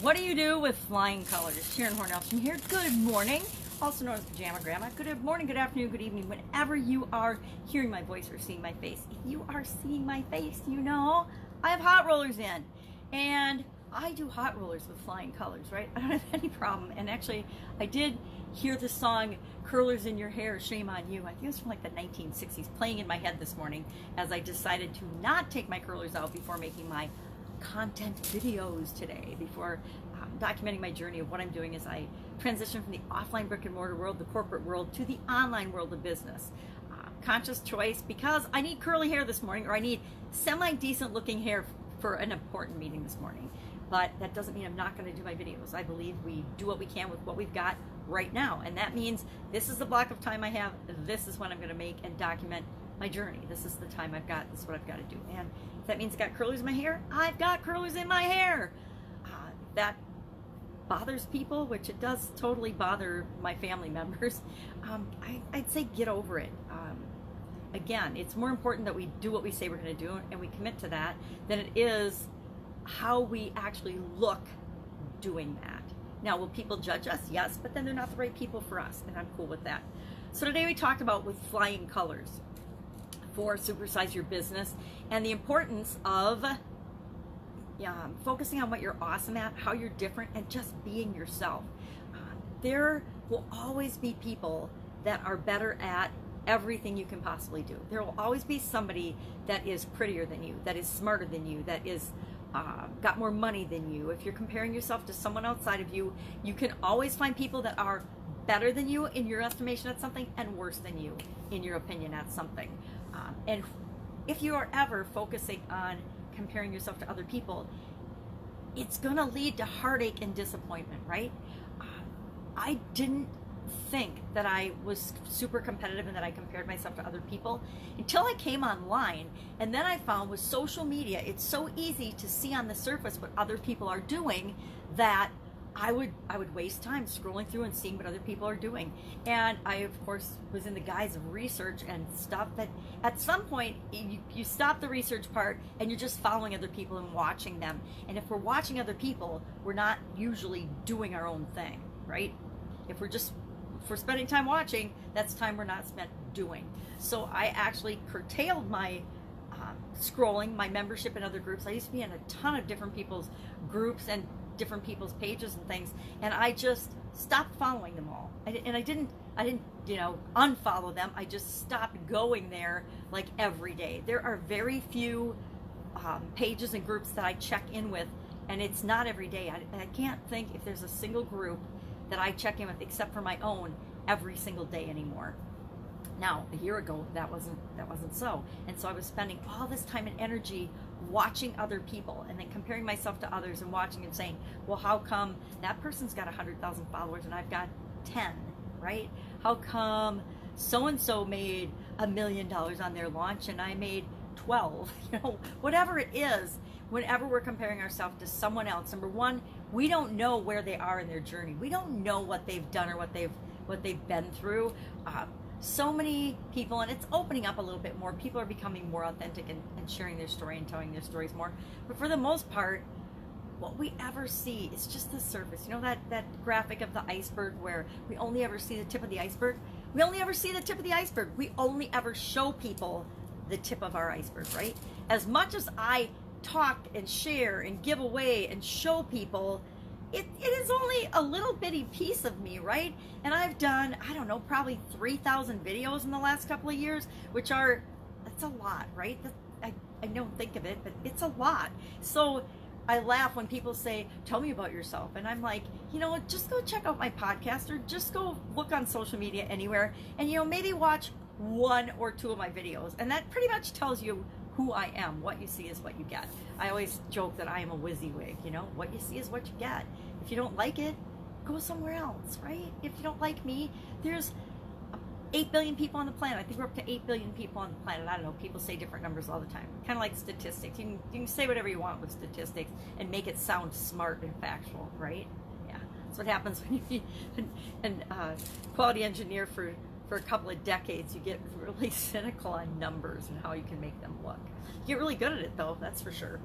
What do you do with flying colors? Sharon Horne-Ellstrom here. Good morning, also known as Pajama Grandma. Good morning, good afternoon, good evening, whenever you are hearing my voice or seeing my face. If you are seeing my face, you know I have hot rollers in. And I do hot rollers with flying colors, right? I don't have any problem. And actually, I did hear the song Curlers in Your Hair, Shame on You. I think it was from like the 1960s, playing in my head this morning as I decided to not take my curlers out before making my content videos today, before documenting my journey of what I'm doing as I transition from the offline brick and mortar world, the corporate world, to the online world of business. Conscious choice, because I need curly hair this morning, or I need semi-decent looking hair for an important meeting this morning. But that doesn't mean I'm not going to do my videos. I believe we do what we can with what we've got right now. And that means this is the block of time I have. This is when I'm going to make and document my journey. This is the time I've got. This is what I've got to do. And if that means I've got curlers in my hair, I've got curlers in my hair. That bothers people, which it does totally bother my family members. I'd say get over it. Again, it's more important that we do what we say we're going to do and we commit to that than it is how we actually look doing that. Now, will people judge us? Yes, but then they're not the right people for us, and I'm cool with that. So today we talked about with flying colors for Supersize Your Business and the importance of focusing on what you're awesome at, how you're different, and just being yourself. There will always be people that are better at everything you can possibly do. There will always be somebody that is prettier than you, that is smarter than you, that is got more money than you. If you're comparing yourself to someone outside of you, you can always find people that are better than you in your estimation at something and worse than you in your opinion at something. And if you are ever focusing on comparing yourself to other people, it's going to lead to heartache and disappointment, right? I didn't think that I was super competitive and that I compared myself to other people until I came online. And then I found with social media, it's so easy to see on the surface what other people are doing that I would waste time scrolling through and seeing what other people are doing. And I, of course, was in the guise of research and stuff that at some point you stop the research part and you're just following other people and watching them. And if we're watching other people, we're not usually doing our own thing, right? If we're spending time watching, that's time we're not spent doing. So I actually curtailed my scrolling, my membership in other groups. I used to be in a ton of different people's groups and different people's pages and things, and I just stopped following them all. I didn't unfollow them. I just stopped going there like every day. There are very few pages and groups that I check in with, and it's not every day. I can't think if there's a single group that I check in with except for my own every single day anymore. Now, a year ago, that wasn't so. And so I was spending all this time and energy watching other people and then comparing myself to others and watching and saying, well, how come that person's got 100,000 followers and I've got 10, right? How come so-and-so made $1 million on their launch and I made 12? Whatever it is, whenever we're comparing ourselves to someone else, number one, we don't know where they are in their journey. We don't know what they've done or what they've been through. So many people, and it's opening up a little bit more. People are becoming more authentic and sharing their story and telling their stories more. But for the most part, what we ever see is just the surface. You know that graphic of the iceberg where we only ever see the tip of the iceberg? We only ever see the tip of the iceberg. We only ever show people the tip of our iceberg, right? As much as I talk and share and give away and show people, it is only a little bitty piece of me, right? And I've done, I don't know, probably 3,000 videos in the last couple of years, which are, that's a lot, right? I don't think of it, but it's a lot. So I laugh when people say, tell me about yourself. And I'm like, just go check out my podcast or just go look on social media anywhere and, maybe watch one or two of my videos. And that pretty much tells you who I am. What you see is what you get. I always joke that I am a WYSIWYG, what you see is what you get. If you don't like it, go somewhere else, right? If you don't like me, there's 8 billion people on the planet. I think we're up to 8 billion people on the planet. I don't know, people say different numbers all the time. Kind of like statistics. You can say whatever you want with statistics and make it sound smart and factual, right? Yeah, that's what happens when you quality engineer for a couple of decades. You get really cynical on numbers and how you can make them look. You get really good at it though, that's for sure.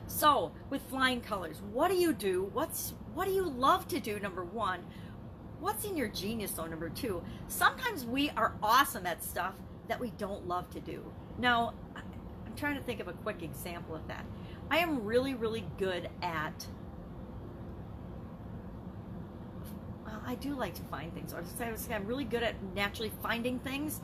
So with flying colors, what do you do? What do you love to do? Number one, what's in your genius zone? Number two, sometimes we are awesome at stuff that we don't love to do. Now, I'm trying to think of a quick example of that. I am really, really good at, well, I do like to find things. I would say I'm really good at naturally finding things,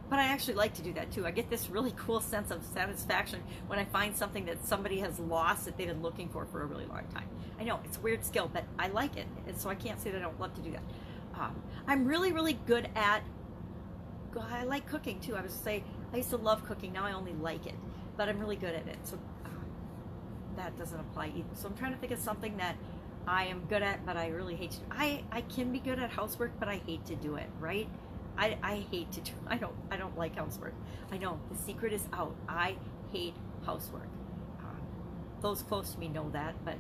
but I actually like to do that too. I get this really cool sense of satisfaction when I find something that somebody has lost that they've been looking for a really long time. I know, it's a weird skill, but I like it, and so I can't say that I don't love to do that. I'm really, really good at, I like cooking too. I would say I used to love cooking. Now I only like it, but I'm really good at it. So that doesn't apply either. So I'm trying to think of something that I am good at, but I really hate to do. I can be good at housework, but I hate to do it, right? I hate to do, I don't like housework. I know, the secret is out. I hate housework. Those close to me know that, but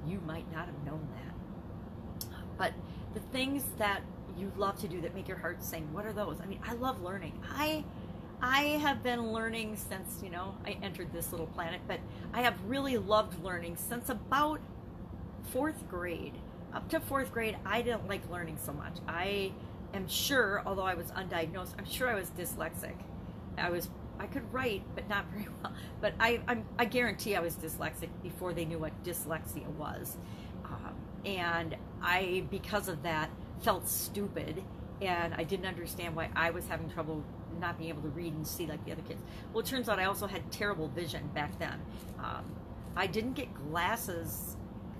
you might not have known that. But the things that you love to do that make your heart sing, what are those? I mean, I love learning. I have been learning since, I entered this little planet, but I have really loved learning since about 4th grade. Up to 4th grade, I didn't like learning so much. I am sure, although I was undiagnosed, I'm sure I was dyslexic. I could write, but not very well. But I guarantee I was dyslexic before they knew what dyslexia was. And I, because of that, felt stupid, and I didn't understand why I was having trouble not being able to read and see like the other kids. Well, it turns out I also had terrible vision back then. I didn't get glasses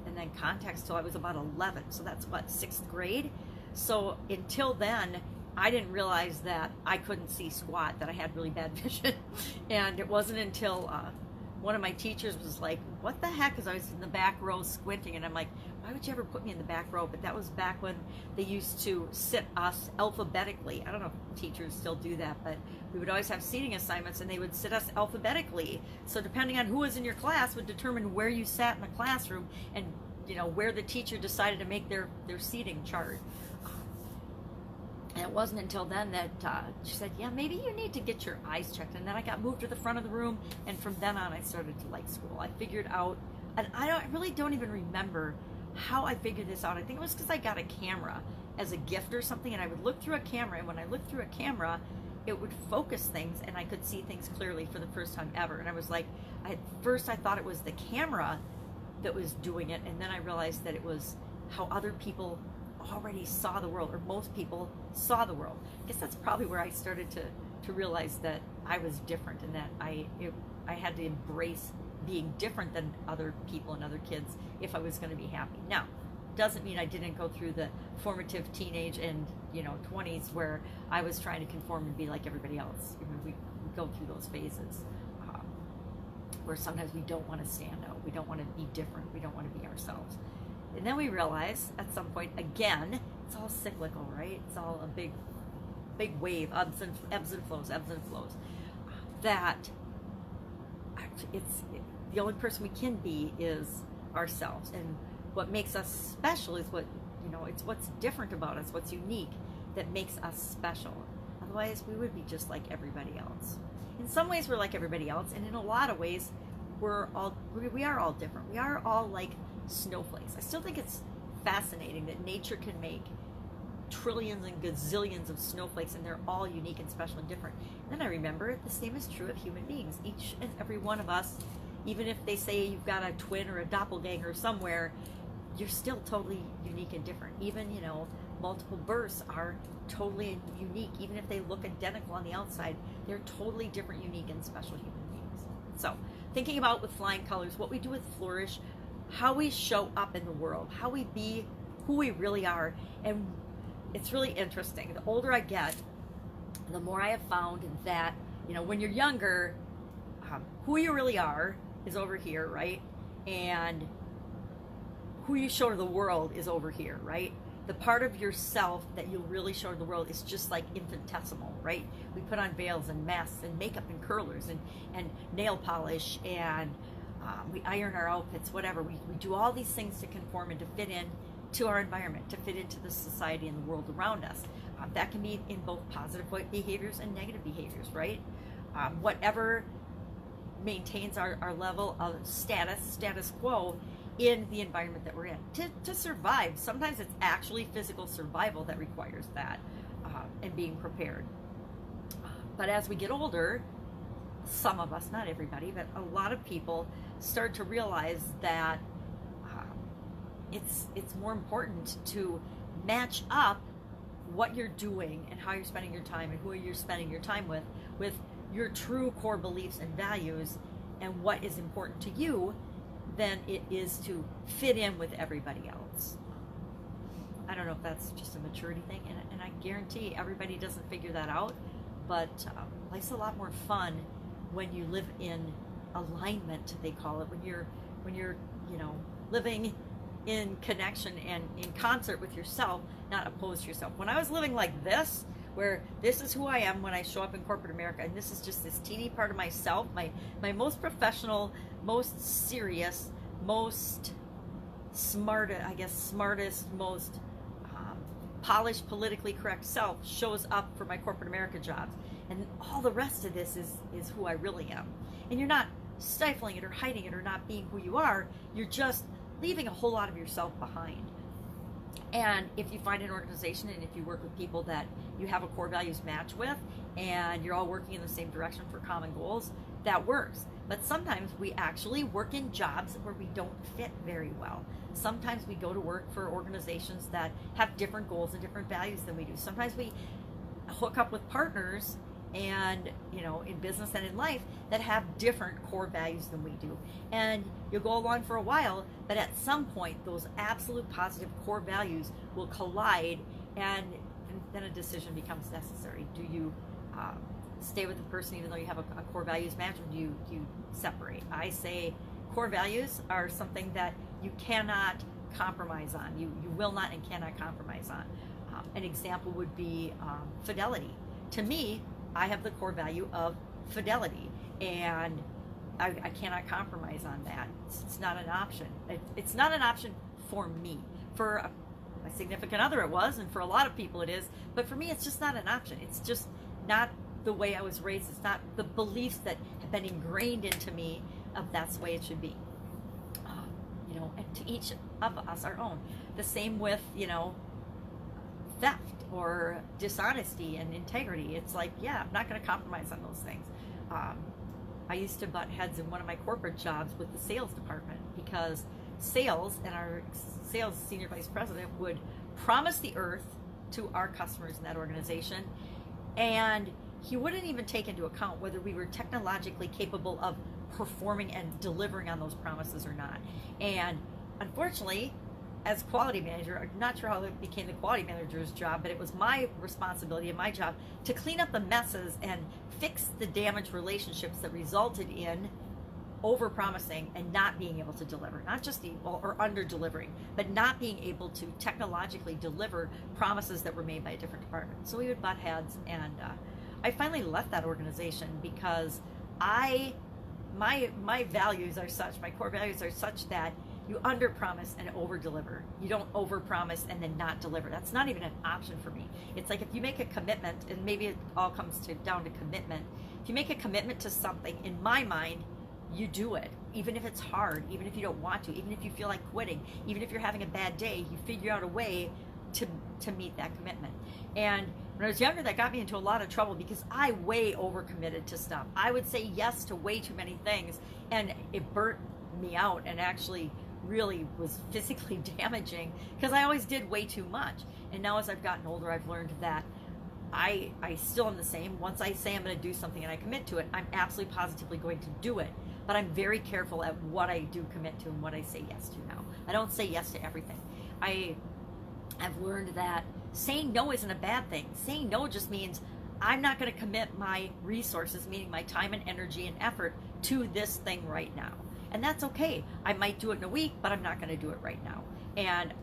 and then contacts till I was about 11, so that's what, 6th grade? So until then, I didn't realize that I couldn't see squat, that I had really bad vision. And it wasn't until one of my teachers was like, what the heck? Because I was in the back row squinting, and I'm like, why would you ever put me in the back row? But that was back when they used to sit us alphabetically. I don't know if teachers still do that, but we would always have seating assignments, and they would sit us alphabetically. So depending on who was in your class would determine where you sat in the classroom, and where the teacher decided to make their seating chart. And it wasn't until then that she said, yeah, maybe you need to get your eyes checked. And then I got moved to the front of the room, and from then on I started to like school. I figured out, and I really don't even remember how I figured this out. I think it was because I got a camera as a gift or something, and I would look through a camera, and when I looked through a camera, it would focus things, and I could see things clearly for the first time ever. And I was like, at first I thought it was the camera that was doing it, and then I realized that it was how other people already saw the world, or most people saw the world. I guess that's probably where I started to realize that I was different, and that I had to embrace being different than other people and other kids if I was going to be happy. Now, doesn't mean I didn't go through the formative teenage and 20s where I was trying to conform and be like everybody else. We go through those phases where sometimes we don't want to stand out, we don't want to be different, we don't want to be ourselves. And then we realize at some point, again, it's all cyclical, right? It's all a big wave, ebbs and flows, that the only person we can be is ourselves. And what makes us special is it's what's different about us, what's unique, that makes us special. Otherwise, we would be just like everybody else. In some ways, we're like everybody else, and in a lot of ways, we are all different. We are all like snowflakes. I still think it's fascinating that nature can make trillions and gazillions of snowflakes, and they're all unique and special and different. And then I remember the same is true of human beings. Each and every one of us, even if they say you've got a twin or a doppelganger somewhere, you're still totally unique and different. Even, multiple births are totally unique. Even if they look identical on the outside, they're totally different, unique, and special human beings. So, thinking about with flying colors, what we do with Flourish, how we show up in the world, how we be who we really are. And it's really interesting. The older I get, the more I have found that, when you're younger, who you really are is over here, right? And who you show to the world is over here, right? The part of yourself that you'll really show to the world is just like infinitesimal, right? We put on veils and masks and makeup and curlers and nail polish, and we iron our outfits, whatever. We do all these things to conform and to fit in to our environment, to fit into the society and the world around us. That can be in both positive behaviors and negative behaviors, right? Whatever maintains our level of status quo in the environment that we're in to survive. Sometimes it's actually physical survival that requires that, and being prepared. But as we get older, some of us, not everybody, but a lot of people start to realize that it's more important to match up what you're doing and how you're spending your time and who you're spending your time with your true core beliefs and values and what is important to you than it is to fit in with everybody else. I don't know if that's just a maturity thing, and I guarantee everybody doesn't figure that out, but life's a lot more fun when you live in alignment, they call it, when you're living in connection and in concert with yourself, not opposed to yourself. When I was living like this, where this is who I am when I show up in corporate America, and this is just this teeny part of myself, my most professional, most serious, most smartest, most polished, politically correct self shows up for my corporate America jobs. And all the rest of this is who I really am. And you're not stifling it or hiding it or not being who you are. You're just leaving a whole lot of yourself behind. And if you find an organization and if you work with people that you have a core values match with and you're all working in the same direction for common goals, that works. But sometimes we actually work in jobs where we don't fit very well. Sometimes we go to work for organizations that have different goals and different values than we do. Sometimes we hook up with partners and in business and in life that have different core values than we do, and you'll go along for a while, but at some point those absolute positive core values will collide, and then a decision becomes necessary. Do you stay with the person even though you have a core values match, or do you separate? I say core values are something that you cannot compromise on. You will not and cannot compromise on. An example would be fidelity. To me, I have the core value of fidelity, and I cannot compromise on that. It's not an option. It's not an option for me. For my significant other it was, and for a lot of people it is, but for me it's just not an option. It's just not the way I was raised. It's not the beliefs that have been ingrained into me of that's the way it should be. And to each of us our own. The same with, theft or dishonesty and integrity. It's like, yeah, I'm not going to compromise on those things. I used to butt heads in one of my corporate jobs with the sales department, because sales and our sales senior vice president would promise the earth to our customers in that organization, and he wouldn't even take into account whether we were technologically capable of performing and delivering on those promises or not. And unfortunately, as quality manager, I'm not sure how it became the quality manager's job, but it was my responsibility and my job to clean up the messes and fix the damaged relationships that resulted in over-promising and not being able to deliver. Not just or under-delivering, but not being able to technologically deliver promises that were made by a different department. So we would butt heads, and I finally left that organization because my values are such, my core values are such that you under-promise and over-deliver. You don't over-promise and then not deliver. That's not even an option for me. It's like if you make a commitment, and maybe it all comes down to commitment. If you make a commitment to something, in my mind, you do it. Even if it's hard, even if you don't want to, even if you feel like quitting, even if you're having a bad day, you figure out a way to meet that commitment. And when I was younger, that got me into a lot of trouble because I way overcommitted to stuff. I would say yes to way too many things, and it burnt me out and actually really was physically damaging because I always did way too much. And now as I've gotten older, I've learned that I still am the same. Once I say I'm going to do something and I commit to it, I'm absolutely positively going to do it. But I'm very careful at what I do commit to and what I say yes to now. I don't say yes to everything. I've learned that saying no isn't a bad thing. Saying no just means I'm not going to commit my resources, meaning my time and energy and effort, to this thing right now. And that's okay. I might do it in a week, but I'm not going to do it right now. And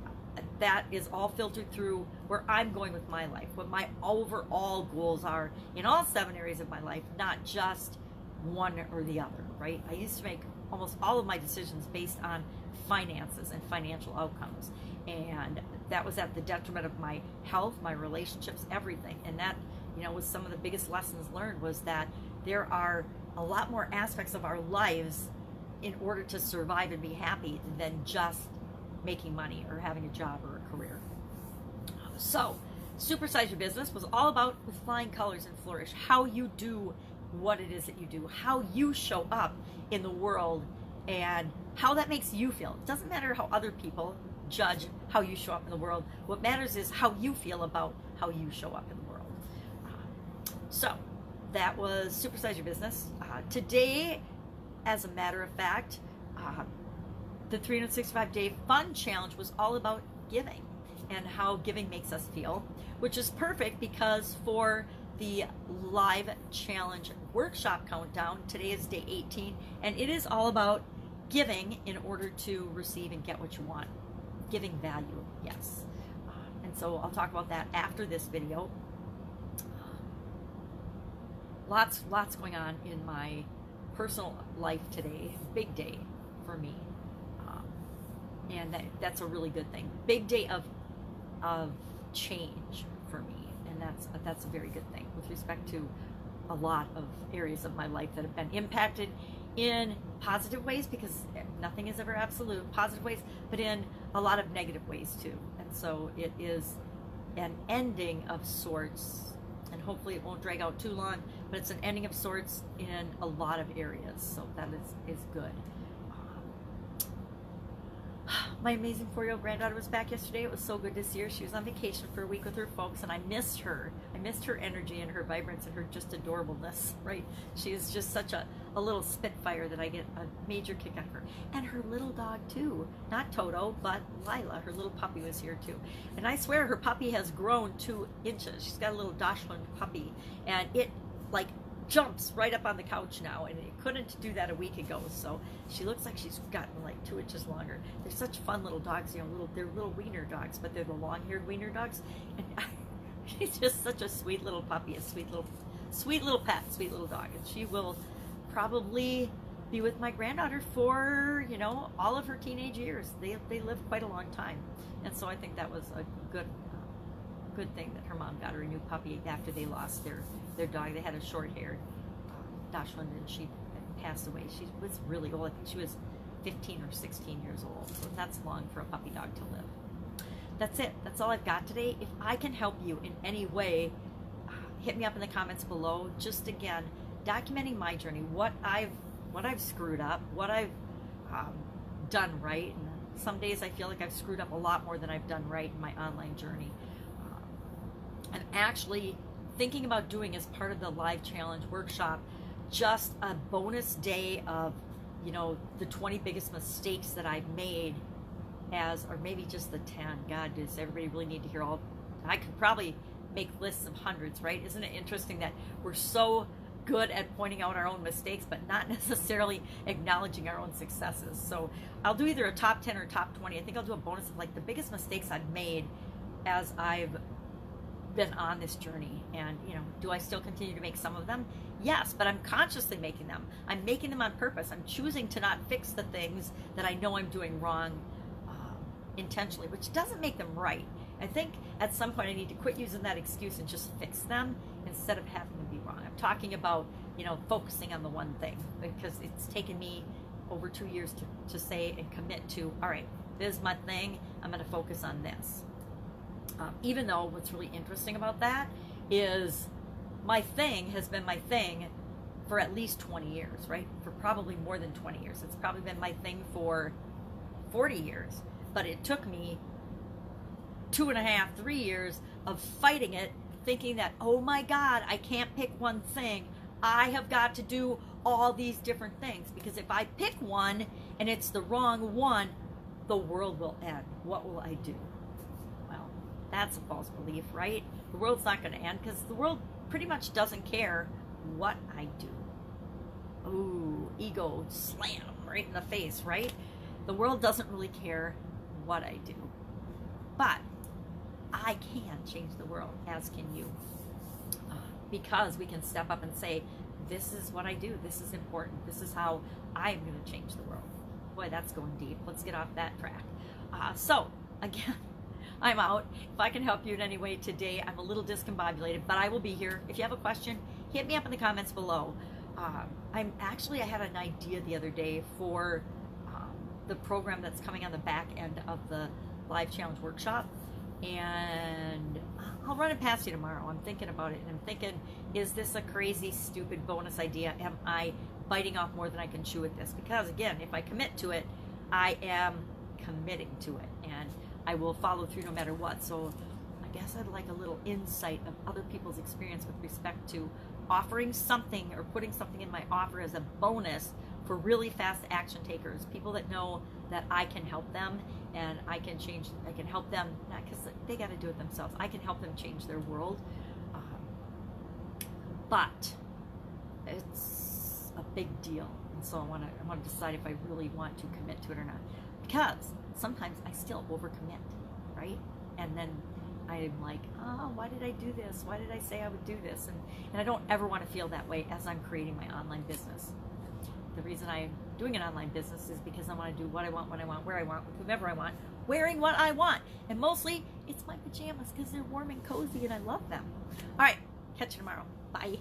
that is all filtered through where I'm going with my life, what my overall goals are in all 7 areas of my life, not just one or the other, right? I used to make almost all of my decisions based on finances and financial outcomes. And that was at the detriment of my health, my relationships, everything. And that, was some of the biggest lessons learned, was that there are a lot more aspects of our lives in order to survive and be happy than just making money or having a job or a career. So, Supersize Your Business was all about, with flying colors and flourish, how you do what it is that you do, how you show up in the world, and how that makes you feel. It doesn't matter how other people judge how you show up in the world. What matters is how you feel about how you show up in the world. So, that was Supersize Your Business. Today, as a matter of fact, the 365-day fun challenge was all about giving and how giving makes us feel, which is perfect because for the live challenge workshop countdown, today is day 18, and it is all about giving in order to receive and get what you want. Giving value, yes. And so I'll talk about that after this video. Lots going on in my personal life today. Big day for me, and that's a really good thing. Big day of change for me, and that's a very good thing with respect to a lot of areas of my life that have been impacted in positive ways, because nothing is ever absolute, positive ways, but in a lot of negative ways too. And so it is an ending of sorts, and hopefully it won't drag out too long, but it's an ending of sorts in a lot of areas, so that is good. My amazing 4-year-old granddaughter was back yesterday. It was so good to see her. She was on vacation for a week with her folks, and I missed her. I missed her energy and her vibrance and her just adorableness, right? She is just such a little spitfire that I get a major kick out of her. And her little dog, too. Not Toto, but Lila. Her little puppy was here, too. And I swear her puppy has grown 2 inches. She's got a little Dachshund puppy, and it, like, jumps right up on the couch now, and it couldn't do that a week ago, so she looks like she's gotten like 2 inches longer. They're such fun little dogs, you know, they're little wiener dogs, but they're the long-haired wiener dogs, and she's just such a sweet little puppy, a sweet little pet, sweet little dog, and she will probably be with my granddaughter for, you know, all of her teenage years. They lived quite a long time, and so I think that was a good thing that her mom got her a new puppy after they lost their dog. They had a short-haired Dachshund, and she passed away. She was really old. I think she was 15 or 16 years old, so that's long for a puppy dog to live. That's it. That's all I've got today. If I can help you in any way, hit me up in the comments below. Just again, documenting my journey, what I've screwed up, what I've done right. And some days I feel like I've screwed up a lot more than I've done right in my online journey. I'm actually thinking about doing, as part of the live challenge workshop, just a bonus day of, you know, the 20 biggest mistakes that I've made, or maybe just the 10. God, does everybody really need to hear all? I could probably make lists of hundreds, right? Isn't it interesting that we're so good at pointing out our own mistakes, but not necessarily acknowledging our own successes? So I'll do either a top 10 or top 20. I think I'll do a bonus of like the biggest mistakes I've made as I've been on this journey. And, you know, do I still continue to make some of them? Yes, but I'm consciously making them. I'm making them on purpose. I'm choosing to not fix the things that I know I'm doing wrong intentionally, which doesn't make them right. I think at some point I need to quit using that excuse and just fix them instead of having them be wrong. I'm talking about, you know, focusing on the one thing, because it's taken me over 2 years to say and commit to, all right, this is my thing, I'm going to focus on this. Even though what's really interesting about that is my thing has been my thing for at least 20 years, right? For probably more than 20 years. It's probably been my thing for 40 years. But it took me 2.5, 3 years of fighting it, thinking that, oh my God, I can't pick one thing. I have got to do all these different things, because if I pick one and it's the wrong one, the world will end. What will I do? That's a false belief, right? The world's not going to end, because the world pretty much doesn't care what I do. Ooh, ego slam right in the face, right? The world doesn't really care what I do. But I can change the world, as can you. Because we can step up and say, this is what I do. This is important. This is how I'm going to change the world. Boy, that's going deep. Let's get off that track. So, again, I'm out. If I can help you in any way today, I'm a little discombobulated, but I will be here. If you have a question, hit me up in the comments below. I had an idea the other day for the program that's coming on the back end of the live challenge workshop, and I'll run it past you tomorrow. I'm thinking about it, and I'm thinking, is this a crazy, stupid bonus idea? Am I biting off more than I can chew with this? Because again, if I commit to it, I am committing to it, and I will follow through no matter what. So I guess I'd like a little insight of other people's experience with respect to offering something or putting something in my offer as a bonus for really fast action takers, people that know that I can help them and I can help them, not because they got to do it themselves, I can help them change their world. But it's a big deal, and so I want to decide if I really want to commit to it or not, because sometimes I still overcommit, right? And then I'm like, oh, why did I do this? Why did I say I would do this? And I don't ever want to feel that way as I'm creating my online business. The reason I'm doing an online business is because I want to do what I want, when I want, where I want, with whomever I want, wearing what I want. And mostly, it's my pajamas because they're warm and cozy and I love them. All right, catch you tomorrow. Bye.